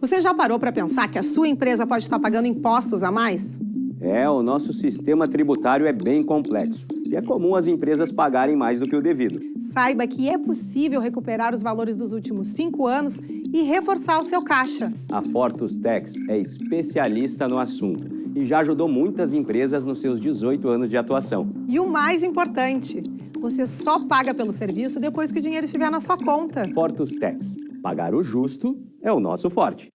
Você já parou para pensar que a sua empresa pode estar pagando impostos a mais? O nosso sistema tributário é bem complexo e é comum as empresas pagarem mais do que o devido. Saiba que é possível recuperar os valores dos últimos 5 anos e reforçar o seu caixa. A Fortus Tax é especialista no assunto e já ajudou muitas empresas nos seus 18 anos de atuação. E o mais importante, você só paga pelo serviço depois que o dinheiro estiver na sua conta. Fortus Tax. Pagar o justo é o nosso forte.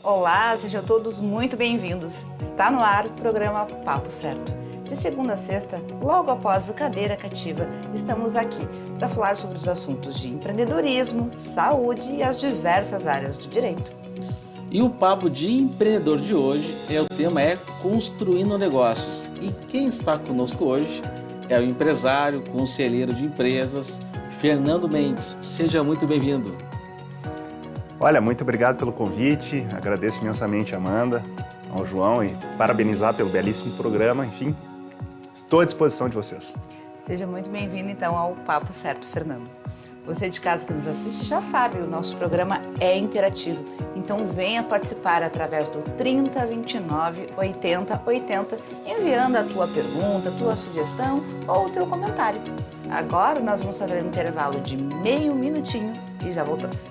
Olá, sejam todos muito bem-vindos. Está no ar o programa Papo Certo. De segunda a sexta, logo após o Cadeira Cativa, estamos aqui para falar sobre os assuntos de empreendedorismo, saúde e as diversas áreas do direito. E o Papo de Empreendedor de hoje, o tema é Construindo Negócios. E quem está conosco hoje é o empresário, conselheiro de empresas, Fernando Mendes. Seja muito bem-vindo. Olha, muito obrigado pelo convite, agradeço imensamente a Amanda, ao João e parabenizar pelo belíssimo programa, enfim, estou à disposição de vocês. Seja muito bem-vindo então ao Papo Certo, Fernando. Você de casa que nos assiste já sabe, o nosso programa é interativo, então venha participar através do 30 29 80 80, enviando a tua pergunta, a tua sugestão ou o teu comentário. Agora nós vamos fazer um intervalo de meio minutinho e já voltamos.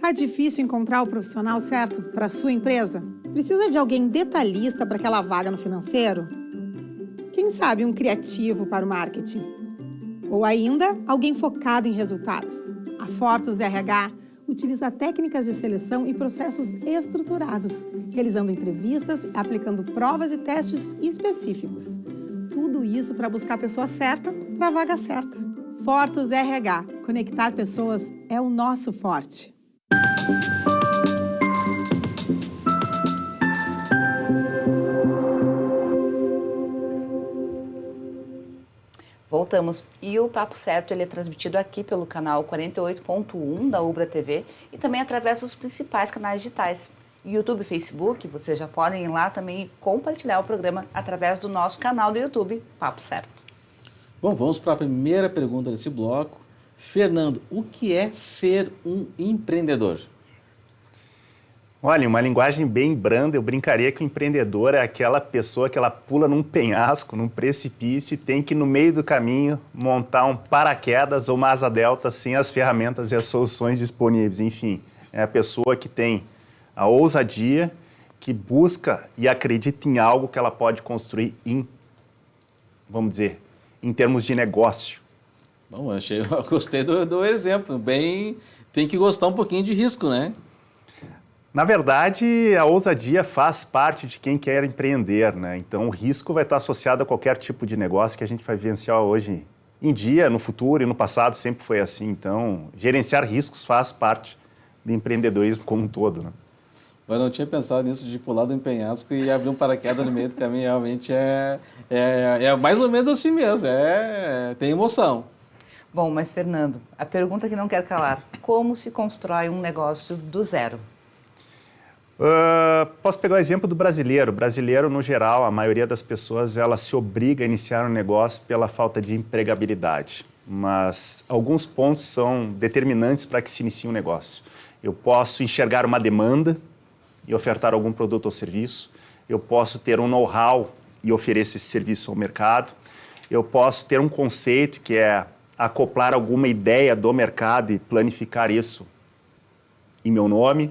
Tá difícil encontrar o profissional certo para a sua empresa? Precisa de alguém detalhista para aquela vaga no financeiro? Quem sabe um criativo para o marketing? Ou ainda, alguém focado em resultados? A Fortus RH utiliza técnicas de seleção e processos estruturados, realizando entrevistas, aplicando provas e testes específicos. Tudo isso para buscar a pessoa certa para a vaga certa. Fortus RH. Conectar pessoas é o nosso forte. Voltamos. E o Papo Certo ele é transmitido aqui pelo canal 48.1 da Ubra TV e também através dos principais canais digitais. YouTube e Facebook, vocês já podem ir lá também e compartilhar o programa através do nosso canal do YouTube, Papo Certo. Bom, vamos para a primeira pergunta desse bloco. Fernando, o que é ser um empreendedor? Olha, uma linguagem bem branda, eu brincaria que o empreendedor é aquela pessoa que ela pula num penhasco, num precipício e tem que, no meio do caminho, montar um paraquedas ou uma asa delta sem as ferramentas e as soluções disponíveis. Enfim, é a pessoa que tem a ousadia, que busca e acredita em algo que ela pode construir em, vamos dizer, em termos de negócio. Bom, eu gostei do exemplo. Bem, tem que gostar um pouquinho de risco, né? Na verdade, a ousadia faz parte de quem quer empreender, né? Então, o risco vai estar associado a qualquer tipo de negócio que a gente vai vivenciar hoje em dia, no futuro e no passado sempre foi assim. Então, gerenciar riscos faz parte do empreendedorismo como um todo, né? Eu não tinha pensado nisso de pular do penhasco e abrir um paraquedas no meio do caminho. Realmente é mais ou menos assim mesmo, tem emoção. Bom, mas Fernando, a pergunta que não quer calar, como se constrói um negócio do zero? Posso pegar o exemplo do brasileiro. O brasileiro, no geral, a maioria das pessoas, ela se obriga a iniciar um negócio pela falta de empregabilidade. Mas alguns pontos são determinantes para que se inicie um negócio. Eu posso enxergar uma demanda e ofertar algum produto ou serviço. Eu posso ter um know-how e oferecer esse serviço ao mercado. Eu posso ter um conceito que é acoplar alguma ideia do mercado e planificar isso em meu nome.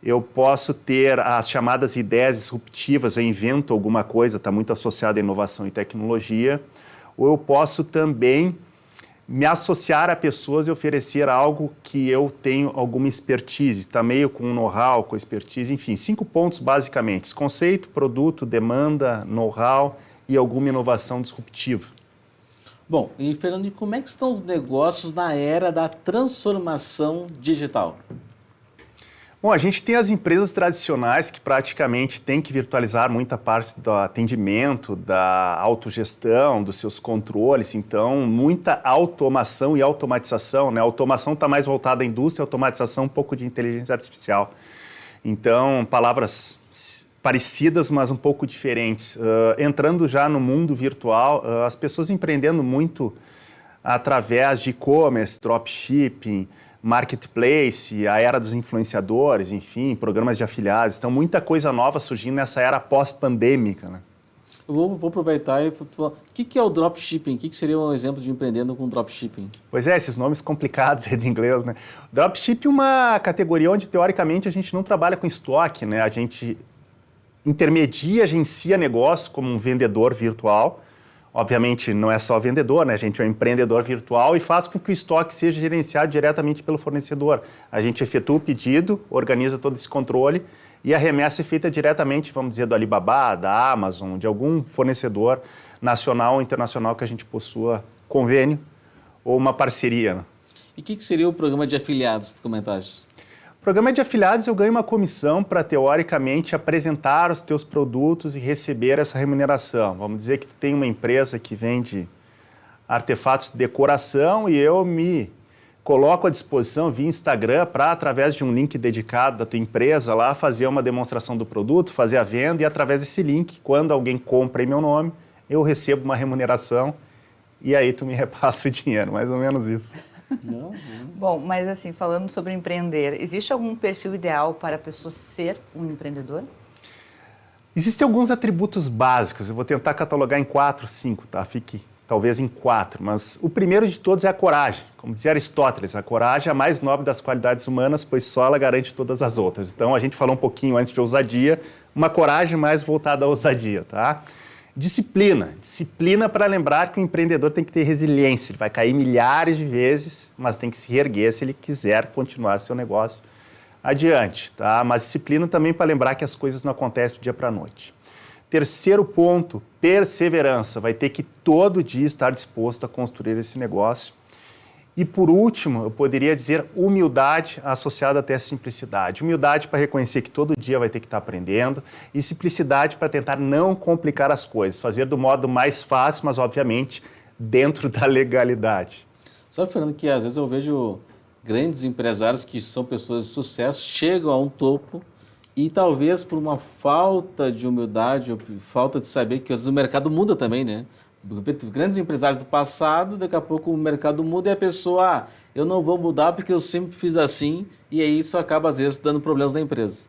Eu posso ter as chamadas ideias disruptivas, eu invento alguma coisa, está muito associado à inovação e tecnologia. Ou eu posso também me associar a pessoas e oferecer algo que eu tenho alguma expertise, está meio com know-how, com expertise, enfim, 5 pontos basicamente: conceito, produto, demanda, know-how e alguma inovação disruptiva. Bom, e Fernando, e como é que estão os negócios na era da transformação digital? Bom, a gente tem as empresas tradicionais que praticamente têm que virtualizar muita parte do atendimento, da autogestão, dos seus controles. Então, muita automação e automatização, né? A automação está mais voltada à indústria, a automatização um pouco de inteligência artificial. Então, palavras parecidas, mas um pouco diferentes. Entrando já no mundo virtual, as pessoas empreendendo muito através de e-commerce, dropshipping, marketplace, a era dos influenciadores, enfim, programas de afiliados. Então, muita coisa nova surgindo nessa era pós-pandêmica, né? Eu vou aproveitar e falar, o que é o dropshipping? O que seria um exemplo de empreendendo com dropshipping? Pois é, esses nomes complicados aí do inglês, né? Dropshipping é uma categoria onde, teoricamente, a gente não trabalha com estoque, né? A gente intermedia, agencia negócio como um vendedor virtual. Obviamente, não é só vendedor, né? A gente é um empreendedor virtual e faz com que o estoque seja gerenciado diretamente pelo fornecedor. A gente efetua o pedido, organiza todo esse controle e a remessa é feita diretamente, vamos dizer, do Alibaba, da Amazon, de algum fornecedor nacional ou internacional que a gente possua convênio ou uma parceria, né? E o que seria o programa de afiliados que comentaste? O programa de afiliados, eu ganho uma comissão para, teoricamente, apresentar os teus produtos e receber essa remuneração. Vamos dizer que tu tem uma empresa que vende artefatos de decoração e eu me coloco à disposição via Instagram para, através de um link dedicado da tua empresa lá, fazer uma demonstração do produto, fazer a venda e, através desse link, quando alguém compra em meu nome, eu recebo uma remuneração e aí tu me repassa o dinheiro, mais ou menos isso. Não. Bom, mas assim, falando sobre empreender, existe algum perfil ideal para a pessoa ser um empreendedor? Existem alguns atributos básicos, eu vou tentar catalogar em 4, 5, tá? Fique talvez em 4, mas o primeiro de todos é a coragem. Como dizia Aristóteles, a coragem é a mais nobre das qualidades humanas, pois só ela garante todas as outras. Então, a gente falou um pouquinho antes de ousadia, uma coragem mais voltada à ousadia, tá? Disciplina para lembrar que o empreendedor tem que ter resiliência. Ele vai cair milhares de vezes, mas tem que se reerguer se ele quiser continuar seu negócio adiante, tá? Mas disciplina também para lembrar que as coisas não acontecem do dia para a noite. Terceiro ponto, perseverança. Vai ter que todo dia estar disposto a construir esse negócio. E por último, eu poderia dizer humildade associada até a simplicidade. Humildade para reconhecer que todo dia vai ter que estar aprendendo e simplicidade para tentar não complicar as coisas, fazer do modo mais fácil, mas obviamente dentro da legalidade. Sabe, Fernando, que às vezes eu vejo grandes empresários que são pessoas de sucesso, chegam a um topo e talvez por uma falta de humildade, ou falta de saber que às vezes o mercado muda também, né? Grandes empresários do passado, daqui a pouco o mercado muda e a pessoa, eu não vou mudar porque eu sempre fiz assim, e aí isso acaba às vezes dando problemas na empresa.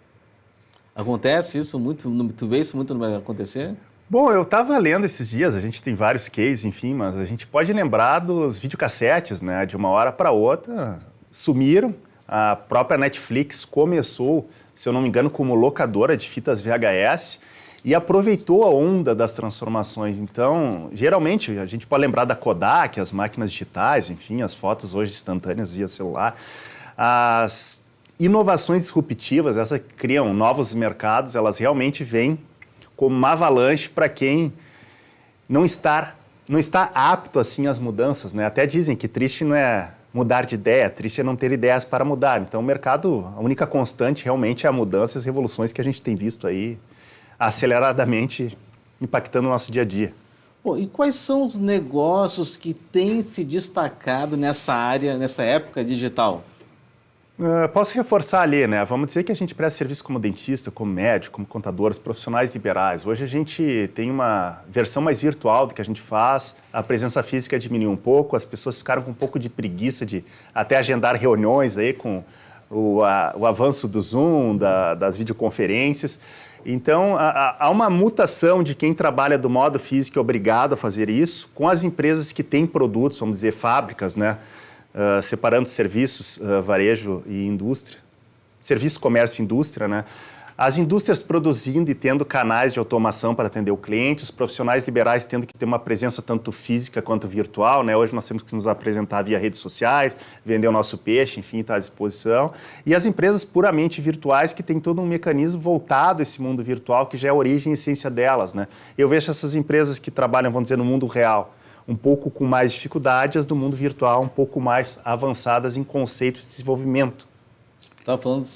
Acontece isso muito? Tu vê isso muito acontecer? Bom, eu estava lendo esses dias, a gente tem vários cases, enfim, mas a gente pode lembrar dos videocassetes, né? De uma hora para outra, sumiram. A própria Netflix começou, se eu não me engano, como locadora de fitas VHS, e aproveitou a onda das transformações. Então, geralmente, a gente pode lembrar da Kodak, as máquinas digitais, enfim, as fotos hoje instantâneas via celular. As inovações disruptivas, essas criam novos mercados, elas realmente vêm como uma avalanche para quem não está apto assim às mudanças, né? Até dizem que triste não é mudar de ideia, triste é não ter ideias para mudar. Então, o mercado, a única constante realmente é a mudança e as revoluções que a gente tem visto aí aceleradamente impactando o nosso dia a dia. Bom, e quais são os negócios que têm se destacado nessa área, nessa época digital? Posso reforçar ali, né? Vamos dizer que a gente presta serviço como dentista, como médico, como contadores, profissionais liberais. Hoje a gente tem uma versão mais virtual do que a gente faz, a presença física diminuiu um pouco, as pessoas ficaram com um pouco de preguiça de até agendar reuniões aí com o avanço do Zoom, das videoconferências. Então, há uma mutação de quem trabalha do modo físico é obrigado a fazer isso, com as empresas que têm produtos, vamos dizer, fábricas, né? Separando serviços, varejo e indústria. Serviço, comércio e indústria, né? As indústrias produzindo e tendo canais de automação para atender o cliente, os profissionais liberais tendo que ter uma presença tanto física quanto virtual, né? Hoje nós temos que nos apresentar via redes sociais, vender o nosso peixe, enfim, está à disposição. E as empresas puramente virtuais que têm todo um mecanismo voltado a esse mundo virtual, que já é a origem e essência delas, né? Eu vejo essas empresas que trabalham, vamos dizer, no mundo real, um pouco com mais dificuldade, as do mundo virtual um pouco mais avançadas em conceitos de desenvolvimento. Estava falando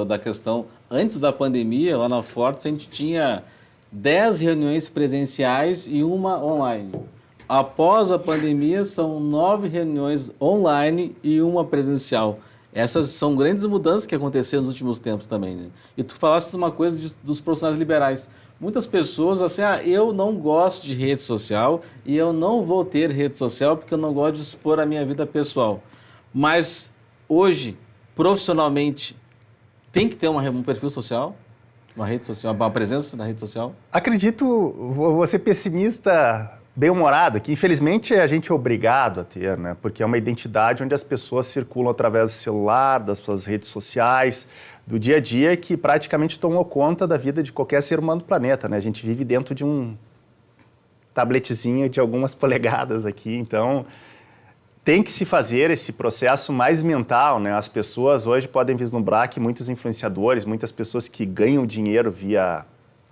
da questão, antes da pandemia, lá na Fortes, a gente tinha 10 reuniões presenciais e uma online. Após a pandemia, são 9 reuniões online e uma presencial. Essas são grandes mudanças que aconteceram nos últimos tempos também, né? E tu falaste uma coisa dos profissionais liberais. Muitas pessoas assim, eu não gosto de rede social e eu não vou ter rede social porque eu não gosto de expor a minha vida pessoal. Mas hoje, profissionalmente, tem que ter um perfil social, uma rede social, uma presença na rede social? Acredito, vou ser pessimista, bem-humorado, que infelizmente a gente é obrigado a ter, né? Porque é uma identidade onde as pessoas circulam através do celular, das suas redes sociais, do dia a dia, que praticamente tomou conta da vida de qualquer ser humano do planeta, né? A gente vive dentro de um tabletezinho de algumas polegadas aqui, então tem que se fazer esse processo mais mental, né? As pessoas hoje podem vislumbrar que muitos influenciadores, muitas pessoas que ganham dinheiro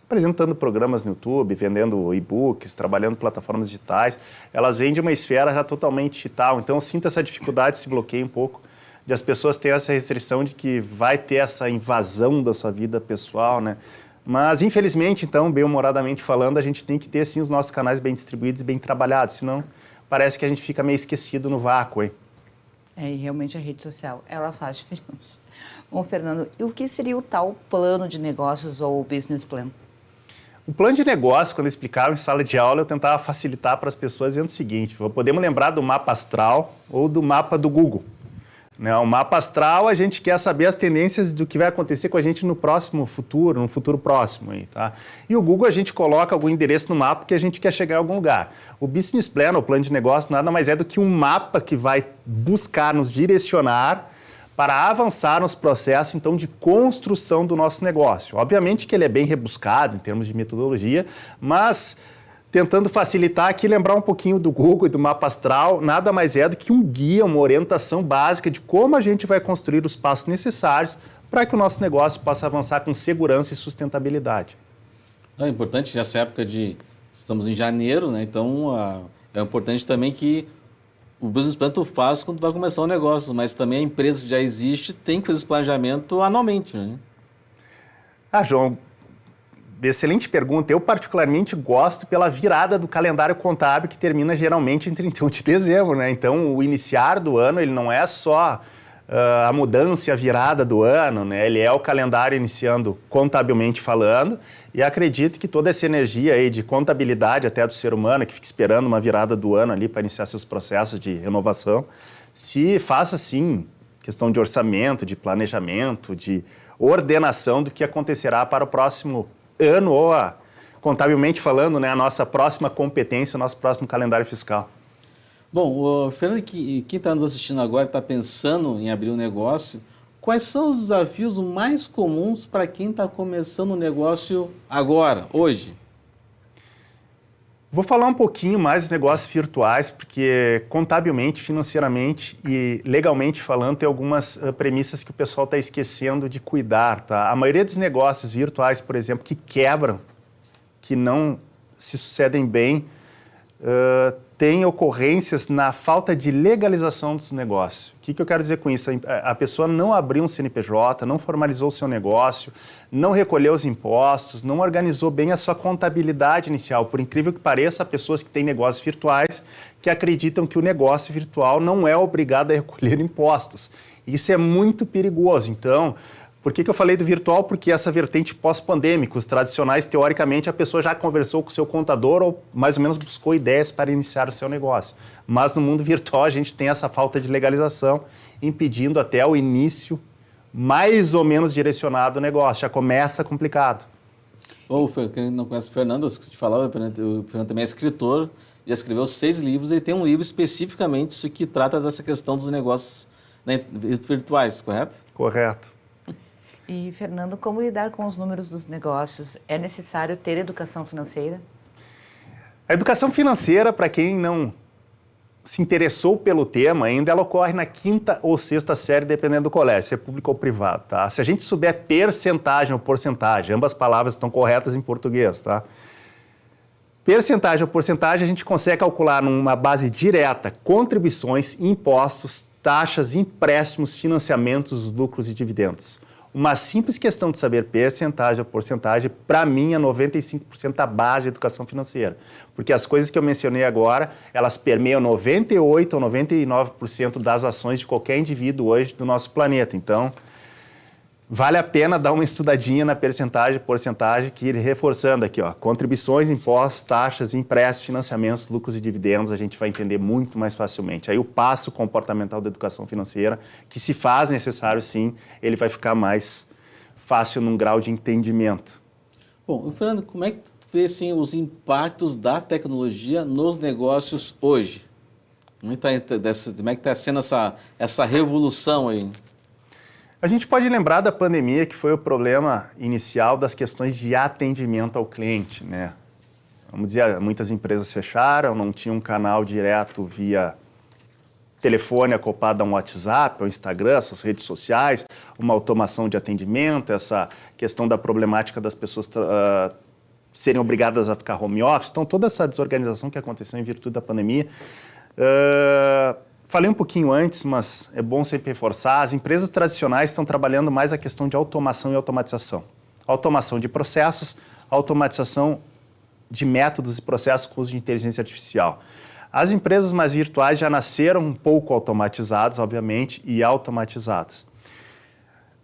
apresentando programas no YouTube, vendendo e-books, trabalhando em plataformas digitais, elas vêm de uma esfera já totalmente digital. Então, eu sinto essa dificuldade, esse bloqueio um pouco, de as pessoas terem essa restrição de que vai ter essa invasão da sua vida pessoal, né? Mas, infelizmente, então, bem-humoradamente falando, a gente tem que ter, sim, os nossos canais bem distribuídos e bem trabalhados, senão parece que a gente fica meio esquecido no vácuo, hein? E realmente a rede social, ela faz diferença. Bom, Fernando, e o que seria o tal plano de negócios ou business plan? O plano de negócio, quando eu explicava em sala de aula, eu tentava facilitar para as pessoas dizendo o seguinte: podemos lembrar do mapa astral ou do mapa do Google. Né? O mapa astral, a gente quer saber as tendências do que vai acontecer com a gente no próximo futuro, no futuro próximo. Aí, tá? E o Google, a gente coloca algum endereço no mapa que a gente quer chegar em algum lugar. O business plan, o plano de negócio, nada mais é do que um mapa que vai buscar nos direcionar para avançar nos processos, então, de construção do nosso negócio. Obviamente que ele é bem rebuscado em termos de metodologia, mas tentando facilitar aqui, lembrar um pouquinho do Google e do mapa astral, nada mais é do que um guia, uma orientação básica de como a gente vai construir os passos necessários para que o nosso negócio possa avançar com segurança e sustentabilidade. É importante nessa época estamos em janeiro, né? Então é importante também que o business plan tu faz quando vai começar o negócio, mas também a empresa que já existe tem que fazer esse planejamento anualmente, né? João, excelente pergunta. Eu particularmente gosto pela virada do calendário contábil que termina geralmente em 31 de dezembro, né? Então, o iniciar do ano, ele não é só a mudança e a virada do ano, né? Ele é o calendário iniciando contabilmente falando, e acredito que toda essa energia aí de contabilidade até do ser humano, que fica esperando uma virada do ano ali para iniciar seus processos de renovação, se faça sim questão de orçamento, de planejamento, de ordenação do que acontecerá para o próximo ano ou, contabilmente falando, né, a nossa próxima competência, o nosso próximo calendário fiscal. Bom, o Fernando, quem está nos assistindo agora está pensando em abrir um negócio, quais são os desafios mais comuns para quem está começando um negócio agora, hoje? Vou falar um pouquinho mais de negócios virtuais, porque contabilmente, financeiramente e legalmente falando, tem algumas premissas que o pessoal está esquecendo de cuidar, tá? A maioria dos negócios virtuais, por exemplo, que quebram, que não se sucedem bem, tem ocorrências na falta de legalização dos negócios. O que eu quero dizer com isso? A pessoa não abriu um CNPJ, não formalizou o seu negócio, não recolheu os impostos, não organizou bem a sua contabilidade inicial. Por incrível que pareça, há pessoas que têm negócios virtuais que acreditam que o negócio virtual não é obrigado a recolher impostos. Isso é muito perigoso. Então, por que eu falei do virtual? Porque essa vertente pós-pandêmica, os tradicionais, teoricamente, a pessoa já conversou com o seu contador ou mais ou menos buscou ideias para iniciar o seu negócio. Mas no mundo virtual a gente tem essa falta de legalização, impedindo até o início mais ou menos direcionado o negócio. Já começa complicado. Quem não conhece o Fernando, eu esqueci de falar, o Fernando também é escritor, já escreveu 6 livros, ele tem um livro especificamente que trata dessa questão dos negócios, né, virtuais, correto? Correto. E, Fernando, como lidar com os números dos negócios? É necessário ter educação financeira? A educação financeira, para quem não se interessou pelo tema ainda, ela ocorre na 5ª ou 6ª série, dependendo do colégio, se é público ou privado, tá? Se a gente souber percentagem ou porcentagem, ambas palavras estão corretas em português, tá? Percentagem ou porcentagem, a gente consegue calcular numa base direta contribuições, impostos, taxas, empréstimos, financiamentos, lucros e dividendos. Uma simples questão de saber percentagem a porcentagem, para mim, é 95% da base da educação financeira. Porque as coisas que eu mencionei agora, elas permeiam 98% ou 99% das ações de qualquer indivíduo hoje do nosso planeta. Então, vale a pena dar uma estudadinha na percentagem, porcentagem, que reforçando aqui, ó, contribuições, impostos, taxas, empréstimos, financiamentos, lucros e dividendos, a gente vai entender muito mais facilmente. Aí o passo comportamental da educação financeira, que se faz necessário sim, ele vai ficar mais fácil num grau de entendimento. Bom, Fernando, como é que tu vê assim, os impactos da tecnologia nos negócios hoje? Como é que está sendo essa revolução aí? A gente pode lembrar da pandemia, que foi o problema inicial das questões de atendimento ao cliente, né? Vamos dizer, muitas empresas fecharam, não tinha um canal direto via telefone acoplado a um WhatsApp, ao Instagram, suas redes sociais, uma automação de atendimento, essa questão da problemática das pessoas serem obrigadas a ficar home office. Então, toda essa desorganização que aconteceu em virtude da pandemia. Falei um pouquinho antes, mas é bom sempre reforçar, as empresas tradicionais estão trabalhando mais a questão de automação e automatização. Automação de processos, automatização de métodos e processos com uso de inteligência artificial. As empresas mais virtuais já nasceram um pouco automatizadas, obviamente, e automatizadas.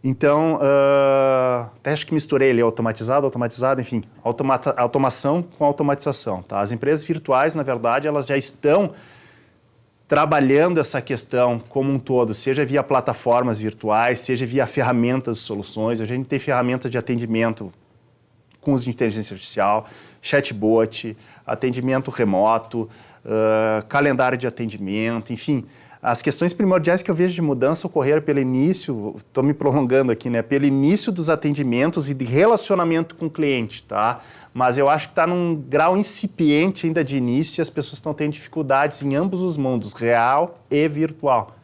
Então, até acho que misturei ali automatizado, enfim, automação com automatização. Tá? As empresas virtuais, na verdade, elas já estão trabalhando essa questão como um todo, seja via plataformas virtuais, seja via ferramentas e soluções. A gente tem ferramentas de atendimento com uso de inteligência artificial, chatbot, atendimento remoto, calendário de atendimento, enfim. As questões primordiais que eu vejo de mudança ocorreram pelo início, estou me prolongando aqui, né? Pelo início dos atendimentos e de relacionamento com o cliente, tá? Mas eu acho que está num grau incipiente ainda de início e as pessoas estão tendo dificuldades em ambos os mundos, real e virtual.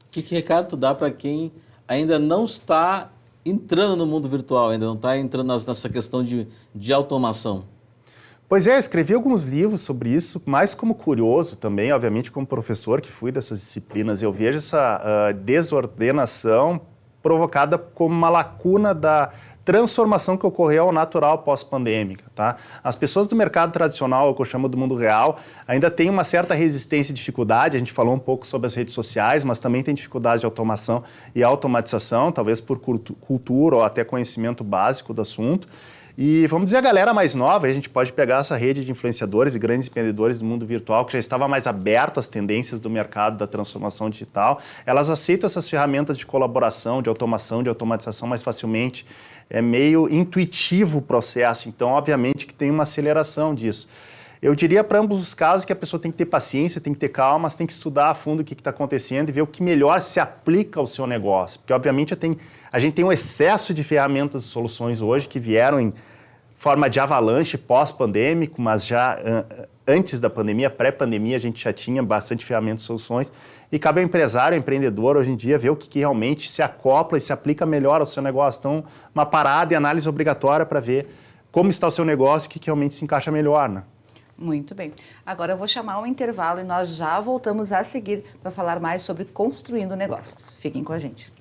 Que recado tu dá para quem ainda não está entrando no mundo virtual, ainda não está entrando nessa questão de automação? Pois é, escrevi alguns livros sobre isso, mais como curioso também, obviamente como professor que fui dessas disciplinas, eu vejo essa desordenação provocada como uma lacuna da transformação que ocorreu ao natural pós-pandêmica, tá? As pessoas do mercado tradicional, o que eu chamo do mundo real, ainda têm uma certa resistência e dificuldade, a gente falou um pouco sobre as redes sociais, mas também tem dificuldade de automação e automatização, talvez por cultura ou até conhecimento básico do assunto. E vamos dizer, a galera mais nova, a gente pode pegar essa rede de influenciadores e grandes empreendedores do mundo virtual, que já estava mais aberto às tendências do mercado da transformação digital, elas aceitam essas ferramentas de colaboração, de automação, de automatização mais facilmente. É meio intuitivo o processo, então obviamente que tem uma aceleração disso. Eu diria para ambos os casos que a pessoa tem que ter paciência, tem que ter calma, mas tem que estudar a fundo o que está acontecendo e ver o que melhor se aplica ao seu negócio. Porque obviamente a gente tem um excesso de ferramentas e soluções hoje que vieram em forma de avalanche pós-pandêmico, mas já antes da pandemia, pré-pandemia, a gente já tinha bastante ferramentas e soluções. E cabe ao empresário, ao empreendedor, hoje em dia, ver o que realmente se acopla e se aplica melhor ao seu negócio. Então, uma parada e análise obrigatória para ver como está o seu negócio e o que realmente se encaixa melhor, né? Muito bem. Agora eu vou chamar um intervalo e nós já voltamos a seguir para falar mais sobre construindo negócios. Fiquem com a gente.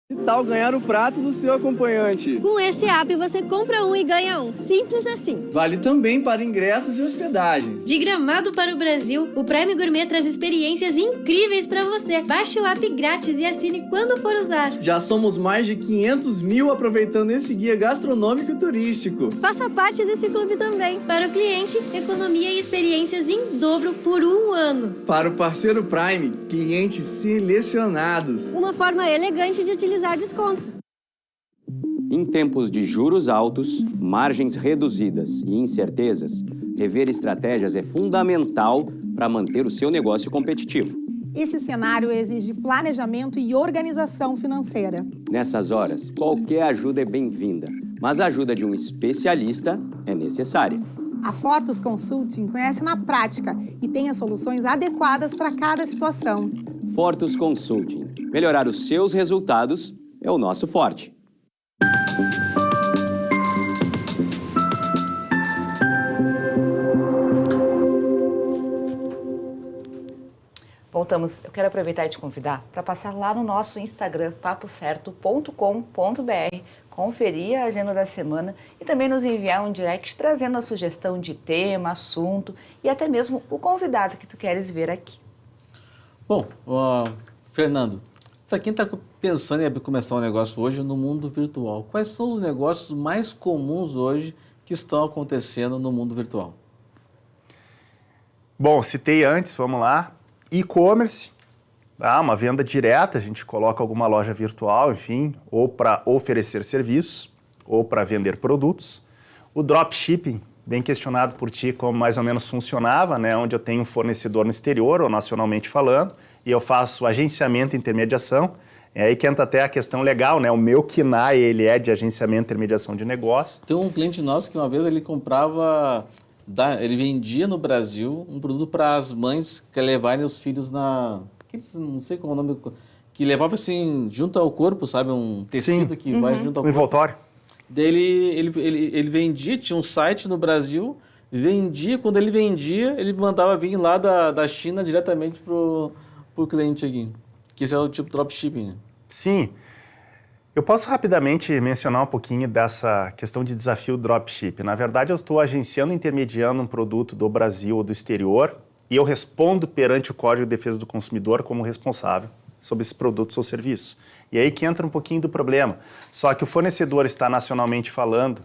Que tal ganhar o prato do seu acompanhante? Com esse app você compra um e ganha um. Simples assim. Vale também para ingressos e hospedagens. De Gramado para o Brasil, o Prime Gourmet traz experiências incríveis para você. Baixe o app grátis e assine quando for usar. Já somos mais de 500 mil aproveitando esse guia gastronômico e turístico. Faça parte desse clube também. Para o cliente, economia e experiências em dobro por um ano. Para o parceiro Prime, clientes selecionados. Uma forma elegante de utilizar descontos. Em tempos de juros altos, margens reduzidas e incertezas, rever estratégias é fundamental para manter o seu negócio competitivo. Esse cenário exige planejamento e organização financeira. Nessas horas, qualquer ajuda é bem-vinda, mas a ajuda de um especialista é necessária. A Fortus Consulting conhece na prática e tem as soluções adequadas para cada situação. Fortus Consulting. Melhorar os seus resultados é o nosso forte. voltamos, eu quero aproveitar e te convidar para passar lá no nosso Instagram, papocerto.com.br, conferir a agenda da semana e também nos enviar um direct trazendo a sugestão de tema, assunto e até mesmo o convidado que tu queres ver aqui. Bom, Fernando, para quem está pensando em começar um negócio hoje no mundo virtual, quais são os negócios mais comuns hoje que estão acontecendo no mundo virtual? Bom, citei antes, vamos lá, e-commerce, tá? Uma venda direta, a gente coloca alguma loja virtual, enfim, ou para oferecer serviços, ou para vender produtos. O dropshipping, bem questionado por ti como mais ou menos funcionava, né? Onde eu tenho um fornecedor no exterior, ou nacionalmente falando, e eu faço agenciamento e intermediação. É aí que entra até a questão legal, né? O meu KINAI, ele é de agenciamento e intermediação de negócio. Tem um cliente nosso que uma vez ele comprava, ele vendia no Brasil um produto para as mães que levarem os filhos não sei qual é o nome, que levava assim junto ao corpo, sabe? Um tecido que vai junto ao corpo. Envoltório. Daí ele vendia, tinha um site no Brasil, vendia, quando ele vendia, ele mandava vir lá da China diretamente pro cliente aqui. Que esse é o tipo de dropshipping, né? Sim. Eu posso rapidamente mencionar um pouquinho dessa questão de desafio dropship. Na verdade, eu estou agenciando e intermediando um produto do Brasil ou do exterior e eu respondo perante o Código de Defesa do Consumidor como responsável sobre esses produtos ou serviços. E aí que entra um pouquinho do problema. Só que o fornecedor está nacionalmente falando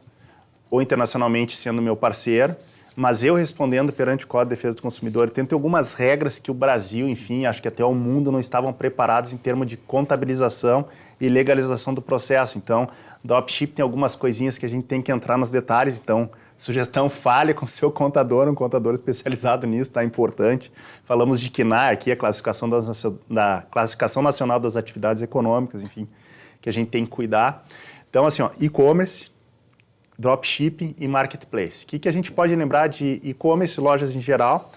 ou internacionalmente sendo meu parceiro, mas eu respondendo perante o Código de Defesa do Consumidor. Tem algumas regras que o Brasil, enfim, acho que até o mundo não estavam preparados em termos de contabilização e legalização do processo. Então, dropship tem algumas coisinhas que a gente tem que entrar nos detalhes. Então, sugestão, fale com o seu contador, um contador especializado nisso, tá? Importante. Falamos de KINAI aqui, a classificação da Classificação Nacional das Atividades Econômicas, enfim, que a gente tem que cuidar. Então, assim, ó, e-commerce, dropshipping e marketplace. O que a gente pode lembrar de e-commerce, lojas em geral?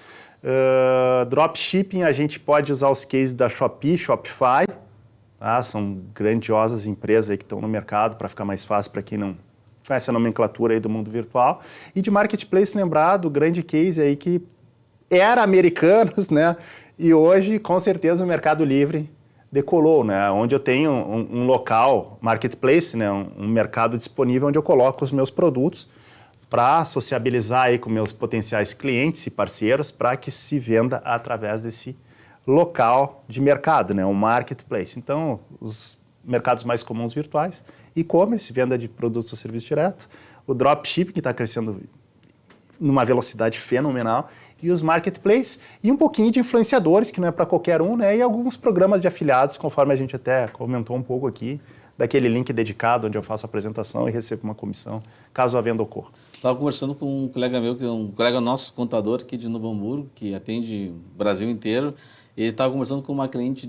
Dropshipping, a gente pode usar os cases da Shopee, Shopify, tá? São grandiosas empresas aí que estão no mercado para ficar mais fácil para quem não conhece a nomenclatura aí do mundo virtual. E de marketplace, lembrar do grande case aí que era Americanos, né? E hoje, com certeza, o Mercado Livre decolou, né? Onde eu tenho um local, marketplace, né? Um mercado disponível onde eu coloco os meus produtos para sociabilizar aí com meus potenciais clientes e parceiros para que se venda através desse local de mercado, né? Um marketplace. Então, os mercados mais comuns virtuais, e-commerce, venda de produtos ou serviços direto, o dropshipping, que está crescendo numa velocidade fenomenal, e os marketplaces, e um pouquinho de influenciadores, que não é para qualquer um, né? E alguns programas de afiliados, conforme a gente até comentou um pouco aqui, daquele link dedicado onde eu faço a apresentação e recebo uma comissão, caso a venda ocorra. Estava conversando com um colega meu, que é um colega nosso, contador aqui de Novo Hamburgo, que atende o Brasil inteiro. Ele estava conversando com uma cliente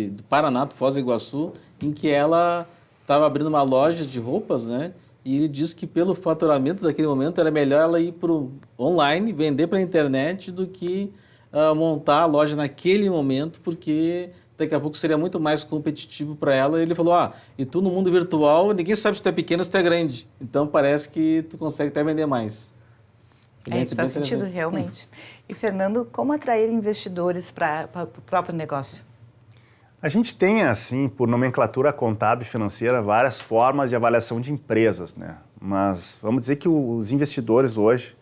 do Paraná, do Foz do Iguaçu, em que ela estava abrindo uma loja de roupas, né? E ele disse que pelo faturamento daquele momento era melhor ela ir para o online, vender para a internet, do que montar a loja naquele momento, porque daqui a pouco seria muito mais competitivo para ela. E ele falou, e tu no mundo virtual, ninguém sabe se tu é pequeno ou se tu é grande. Então parece que tu consegue até vender mais. Isso faz sentido, realmente. E, Fernando, como atrair investidores para o próprio negócio? A gente tem, assim, por nomenclatura contábil e financeira, várias formas de avaliação de empresas, né? Mas vamos dizer que os investidores hoje,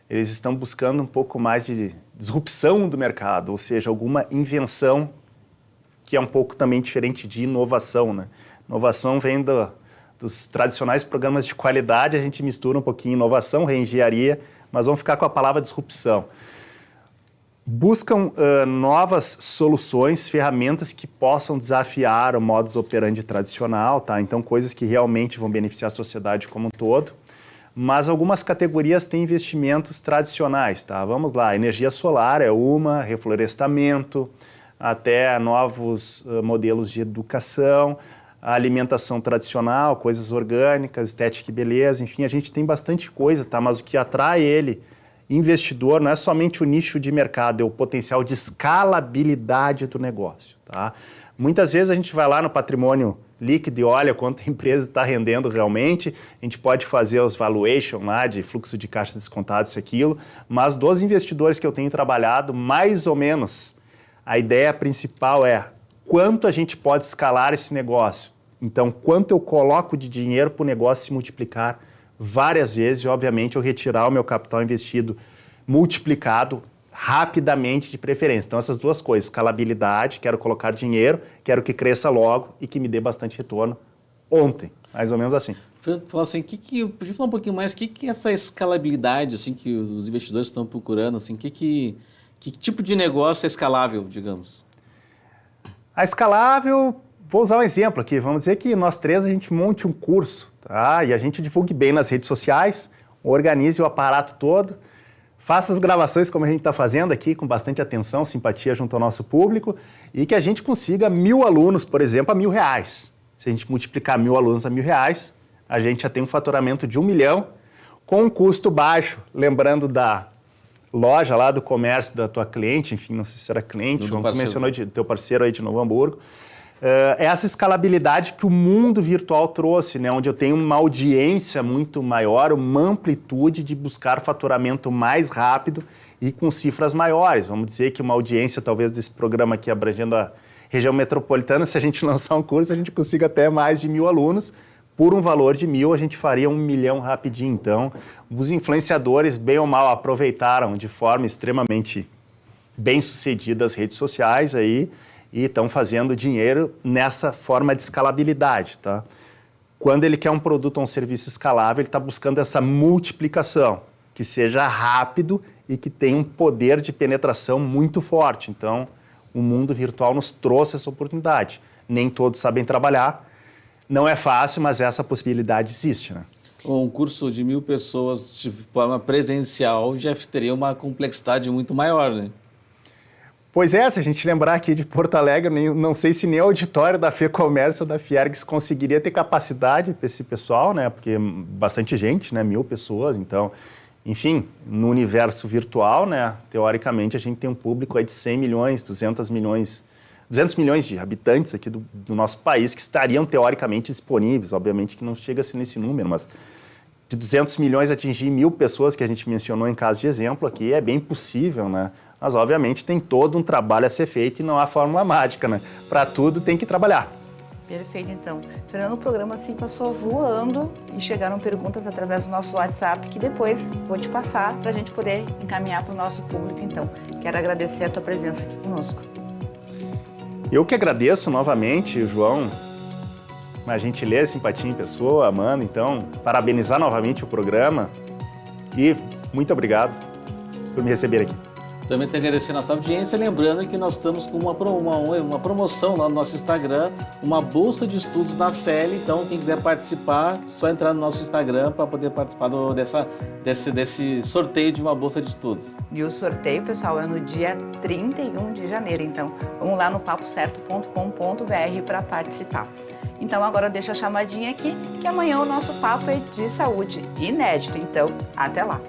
eles estão buscando um pouco mais de disrupção do mercado, ou seja, alguma invenção que é um pouco também diferente de inovação, né? Inovação vem dos tradicionais programas de qualidade, a gente mistura um pouquinho inovação, reengenharia, mas vamos ficar com a palavra disrupção. Buscam novas soluções, ferramentas que possam desafiar o modus operandi tradicional, tá? Então, coisas que realmente vão beneficiar a sociedade como um todo. Mas algumas categorias têm investimentos tradicionais, tá? Vamos lá, energia solar é uma, reflorestamento, até novos modelos de educação, a alimentação tradicional, coisas orgânicas, estética e beleza, enfim, a gente tem bastante coisa, tá? Mas o que atrai ele, investidor, não é somente o nicho de mercado, é o potencial de escalabilidade do negócio, tá? Muitas vezes a gente vai lá no patrimônio líquido e olha quanto a empresa está rendendo realmente, a gente pode fazer os valuation lá de fluxo de caixa descontado, isso, aquilo, mas dos investidores que eu tenho trabalhado, mais ou menos A ideia principal é quanto a gente pode escalar esse negócio. Então, quanto eu coloco de dinheiro para o negócio se multiplicar várias vezes e, obviamente, eu retirar o meu capital investido multiplicado rapidamente de preferência. Então, essas duas coisas, escalabilidade, quero colocar dinheiro, quero que cresça logo e que me dê bastante retorno ontem, mais ou menos assim. Falar assim, podia falar um pouquinho mais, o que é essa escalabilidade assim, que os investidores estão procurando? Assim, que tipo de negócio é escalável, digamos? A escalável, vou usar um exemplo aqui, vamos dizer que nós três a gente monte um curso, tá? E a gente divulgue bem nas redes sociais, organize o aparato todo, faça as gravações como a gente está fazendo aqui, com bastante atenção, simpatia junto ao nosso público, e que a gente consiga 1.000 alunos, por exemplo, a R$1.000. Se a gente multiplicar 1.000 alunos a R$1.000, a gente já tem um faturamento de 1 milhão, com um custo baixo, lembrando da loja lá do comércio da tua cliente, enfim, não sei se era cliente, ou tu mencionou do teu parceiro aí de Novo Hamburgo. Essa escalabilidade que o mundo virtual trouxe, né, onde eu tenho uma audiência muito maior, uma amplitude de buscar faturamento mais rápido e com cifras maiores. Vamos dizer que uma audiência, talvez, desse programa aqui abrangendo a região metropolitana, se a gente lançar um curso, a gente consiga até mais de 1.000 alunos. Por um valor de 1.000, a gente faria 1 milhão rapidinho. Então, os influenciadores, bem ou mal, aproveitaram de forma extremamente bem-sucedida as redes sociais aí e estão fazendo dinheiro nessa forma de escalabilidade, tá? Quando ele quer um produto ou um serviço escalável, ele está buscando essa multiplicação, que seja rápido e que tenha um poder de penetração muito forte. Então, o mundo virtual nos trouxe essa oportunidade. Nem todos sabem trabalhar. Não é fácil, mas essa possibilidade existe, né? Um curso de 1.000 pessoas de forma presencial já teria uma complexidade muito maior, né? Pois é, se a gente lembrar aqui de Porto Alegre, não sei se nem o auditório da FEComércio ou da Fiergs conseguiria ter capacidade para esse pessoal, né? Porque bastante gente, né? 1.000 pessoas, então... Enfim, no universo virtual, né? Teoricamente, a gente tem um público aí de 100 milhões, 200 milhões de habitantes aqui do nosso país que estariam teoricamente disponíveis. Obviamente que não chega a ser nesse número, mas de 200 milhões atingir 1.000 pessoas que a gente mencionou em caso de exemplo aqui é bem possível, né? Mas obviamente tem todo um trabalho a ser feito e não há fórmula mágica, né? Para tudo tem que trabalhar. Perfeito, então. Fernando, o programa assim passou voando e chegaram perguntas através do nosso WhatsApp que depois vou te passar para a gente poder encaminhar para o nosso público, então. Quero agradecer a tua presença aqui conosco. Eu que agradeço novamente, João, uma gentileza, simpatia em pessoa, Amanda, então, parabenizar novamente o programa e muito obrigado por me receber aqui. Também tenho que agradecer a nossa audiência, lembrando que nós estamos com uma promoção lá no nosso Instagram, uma bolsa de estudos na CELI, então quem quiser participar, só entrar no nosso Instagram para poder participar desse sorteio de uma bolsa de estudos. E o sorteio, pessoal, é no dia 31 de janeiro, então vamos lá no papocerto.com.br para participar. Então agora deixa a chamadinha aqui, que amanhã o nosso papo é de saúde inédito, então até lá!